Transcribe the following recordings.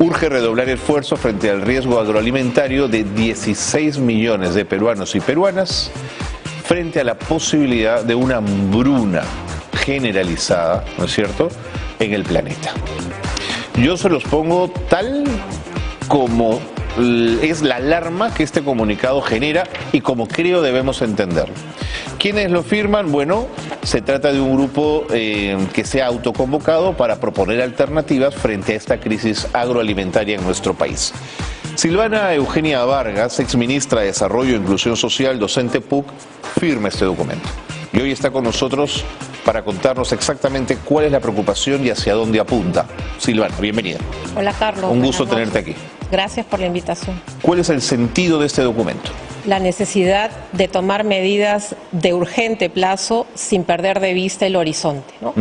urge redoblar esfuerzos frente al riesgo agroalimentario de 16 millones de peruanos y peruanas frente a la posibilidad de una hambruna generalizada, ¿no es cierto?, en el planeta. Yo se los pongo tal como es la alarma que este comunicado genera y como creo debemos entenderlo. ¿Quiénes lo firman? Bueno, se trata de un grupo que se ha autoconvocado para proponer alternativas frente a esta crisis agroalimentaria en nuestro país. Silvana Eugenia Vargas, exministra de Desarrollo e Inclusión Social, docente PUC, firma este documento. Y hoy está con nosotros para contarnos exactamente cuál es la preocupación y hacia dónde apunta. Silvana, bienvenida. Hola, Carlos. Un gusto tenerte aquí. Gracias por la invitación. ¿Cuál es el sentido de este documento? La necesidad de tomar medidas de urgente plazo sin perder de vista el horizonte, ¿no?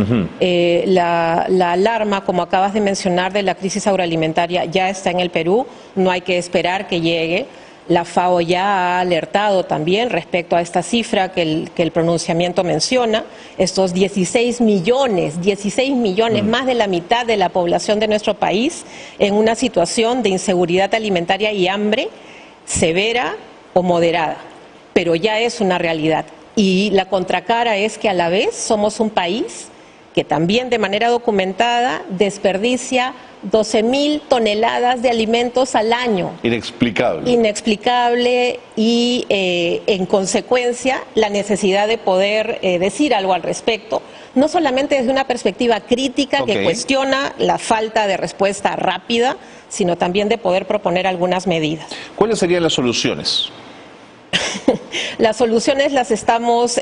La alarma, como acabas de mencionar, de la crisis agroalimentaria ya está en el Perú, no hay que esperar que llegue. La FAO ya ha alertado también respecto a esta cifra que el pronunciamiento menciona, estos 16 millones, más de la mitad de la población de nuestro país en una situación de inseguridad alimentaria y hambre severa o moderada, pero ya es una realidad. Y la contracara es que a la vez somos un país que también de manera documentada desperdicia 12.000 toneladas de alimentos al año. Inexplicable. Inexplicable y en consecuencia la necesidad de poder decir algo al respecto, no solamente desde una perspectiva crítica que cuestiona la falta de respuesta rápida, sino también de poder proponer algunas medidas. ¿Cuáles serían las soluciones? Las soluciones las estamos,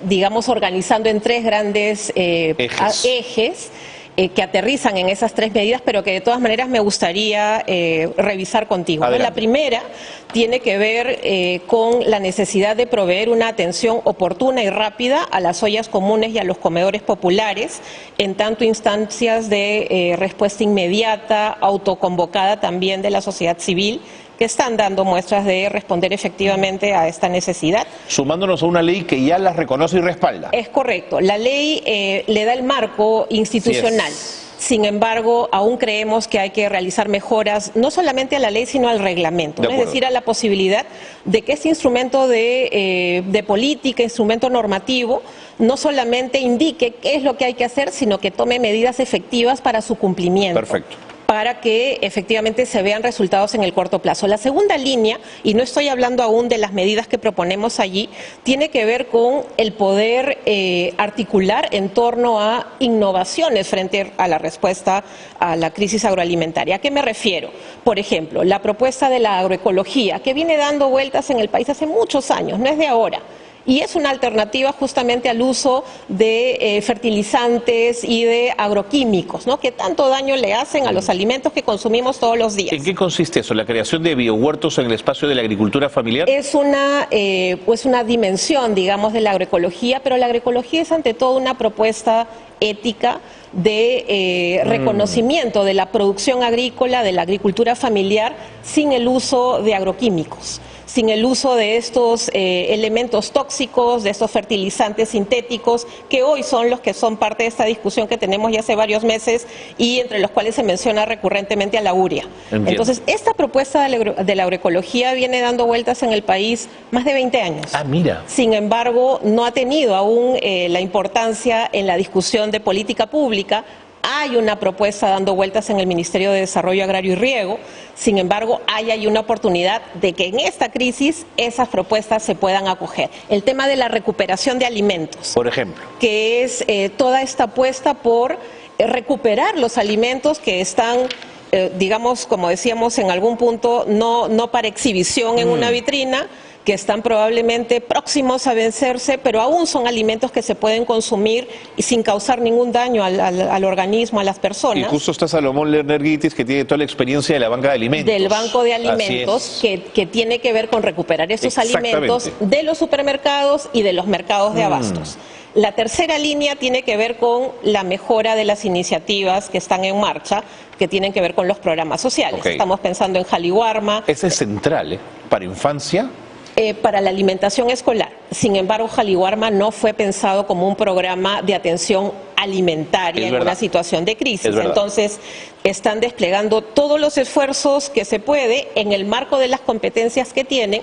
digamos, organizando en tres grandes ejes que aterrizan en esas tres medidas, pero que de todas maneras me gustaría revisar contigo. La primera tiene que ver con la necesidad de proveer una atención oportuna y rápida a las ollas comunes y a los comedores populares, en tanto instancias de respuesta inmediata, autoconvocada también de la sociedad civil, que están dando muestras de responder efectivamente a esta necesidad. Sumándonos a una ley que ya las reconoce y respalda. Es correcto. La ley le da el marco institucional. Sin embargo, aún creemos que hay que realizar mejoras, no solamente a la ley, sino al reglamento. Es decir, a la posibilidad de que este instrumento de política, instrumento normativo, no solamente indique qué es lo que hay que hacer, sino que tome medidas efectivas para su cumplimiento. Perfecto. Para que efectivamente se vean resultados en el corto plazo. La segunda línea, y no estoy hablando aún de las medidas que proponemos allí, tiene que ver con el poder articular en torno a innovaciones frente a la respuesta a la crisis agroalimentaria. ¿A qué me refiero? Por ejemplo, la propuesta de la agroecología, que viene dando vueltas en el país hace muchos años, no es de ahora. Y es una alternativa justamente al uso de fertilizantes y de agroquímicos, ¿no?, que tanto daño le hacen a los alimentos que consumimos todos los días. ¿En qué consiste eso? ¿La creación de biohuertos en el espacio de la agricultura familiar? Es una dimensión, digamos, de la agroecología, pero la agroecología es ante todo una propuesta ética de reconocimiento de la producción agrícola, de la agricultura familiar, sin el uso de agroquímicos, sin el uso de estos elementos tóxicos, de estos fertilizantes sintéticos, que hoy son los que son parte de esta discusión que tenemos ya hace varios meses y entre los cuales se menciona recurrentemente a la urea. Entiendo. Entonces, esta propuesta de la agroecología viene dando vueltas en el país más de 20 años. Ah, mira. Sin embargo, no ha tenido aún la importancia en la discusión de política pública. Hay una propuesta dando vueltas en el Ministerio de Desarrollo Agrario y Riego, sin embargo, hay una oportunidad de que en esta crisis esas propuestas se puedan acoger. El tema de la recuperación de alimentos. Por ejemplo. Que es toda esta apuesta por recuperar los alimentos que están, digamos, como decíamos en algún punto, no para exhibición en una vitrina, que están probablemente próximos a vencerse, pero aún son alimentos que se pueden consumir y sin causar ningún daño al organismo, a las personas. Y justo está Salomón Lerner Guitis, que tiene toda la experiencia de la banca de alimentos. Del banco de alimentos, que tiene que ver con recuperar estos alimentos de los supermercados y de los mercados de abastos. La tercera línea tiene que ver con la mejora de las iniciativas que están en marcha, que tienen que ver con los programas sociales. Estamos pensando en Jaliwarma. Ese es central, para infancia. Para la alimentación escolar. Sin embargo, Jaliwarma no fue pensado como un programa de atención alimentaria en una situación de crisis. Entonces, están desplegando todos los esfuerzos que se puede en el marco de las competencias que tienen,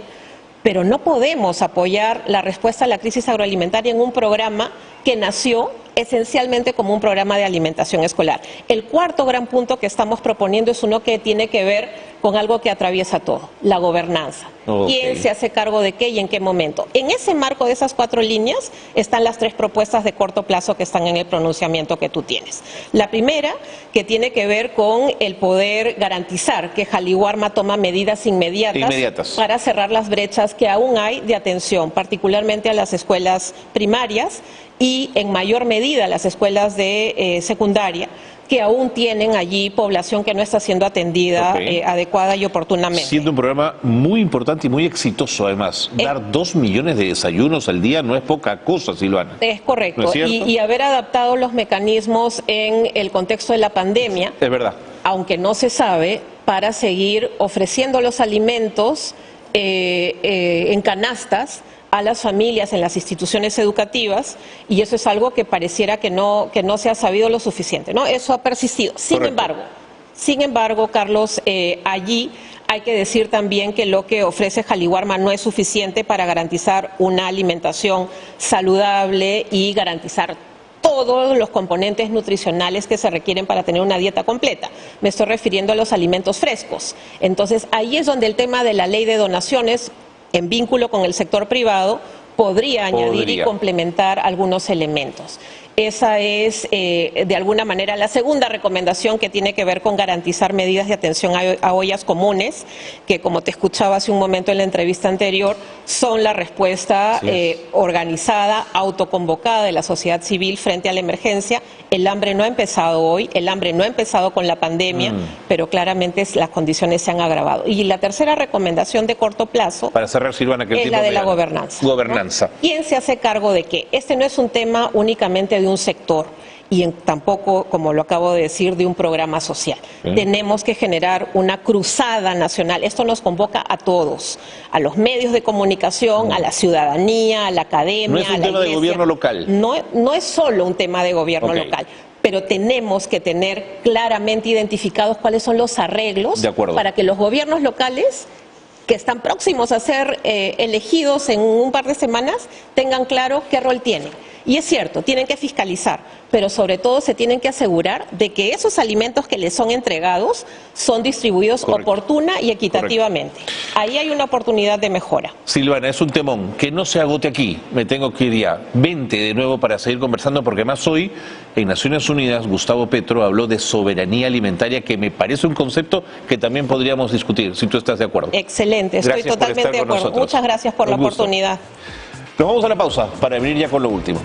pero no podemos apoyar la respuesta a la crisis agroalimentaria en un programa que nació esencialmente como un programa de alimentación escolar. El cuarto gran punto que estamos proponiendo es uno que tiene que ver con algo que atraviesa todo, la gobernanza. ¿Quién se hace cargo de qué y en qué momento? En ese marco de esas 4 líneas están las 3 propuestas de corto plazo que están en el pronunciamiento que tú tienes. La primera, que tiene que ver con el poder garantizar que Jaliwarma toma medidas inmediatas para cerrar las brechas que aún hay de atención, particularmente a las escuelas primarias y en mayor medida a las escuelas de secundaria, que aún tienen allí población que no está siendo atendida adecuada y oportunamente. Siendo un programa muy importante y muy exitoso, además. Dar 2 millones de desayunos al día no es poca cosa, Silvana. Es correcto. ¿No es y haber adaptado los mecanismos en el contexto de la pandemia, es verdad, aunque no se sabe, para seguir ofreciendo los alimentos en canastas a las familias en las instituciones educativas, y eso es algo que pareciera que no se ha sabido lo suficiente, ¿no? Eso ha persistido. Sin embargo, Carlos, allí hay que decir también que lo que ofrece Jaliwarma no es suficiente para garantizar una alimentación saludable y garantizar todos los componentes nutricionales que se requieren para tener una dieta completa. Me estoy refiriendo a los alimentos frescos. Entonces, ahí es donde el tema de la ley de donaciones, en vínculo con el sector privado, podría añadir y complementar algunos elementos. Esa es, de alguna manera, la segunda recomendación, que tiene que ver con garantizar medidas de atención a ollas comunes, que, como te escuchaba hace un momento en la entrevista anterior, son la respuesta organizada, autoconvocada de la sociedad civil frente a la emergencia. El hambre no ha empezado hoy, el hambre no ha empezado con la pandemia, pero claramente las condiciones se han agravado. Y la tercera recomendación de corto plazo, para cerrar, Silvana, que es la de la gobernanza. ¿No? ¿Quién se hace cargo de qué? Este no es un tema únicamente de un sector y tampoco, como lo acabo de decir, de un programa social. Tenemos que generar una cruzada nacional. Esto nos convoca a todos, a los medios de comunicación, a la ciudadanía, a la academia, no es un tema de gobierno local. No es solo un tema de gobierno local, pero tenemos que tener claramente identificados cuáles son los arreglos para que los gobiernos locales, que están próximos a ser elegidos en un par de semanas, tengan claro qué rol tienen. Y es cierto, tienen que fiscalizar, pero sobre todo se tienen que asegurar de que esos alimentos que les son entregados son distribuidos oportuna y equitativamente. Ahí hay una oportunidad de mejora. Silvana, es un temón. Que no se agote aquí. Me tengo que ir ya. Vente de nuevo para seguir conversando, porque más hoy, en Naciones Unidas, Gustavo Petro habló de soberanía alimentaria, que me parece un concepto que también podríamos discutir, si tú estás de acuerdo. Excelente, estoy totalmente de acuerdo. Muchas gracias por la oportunidad. Nos vamos a la pausa para venir ya con lo último.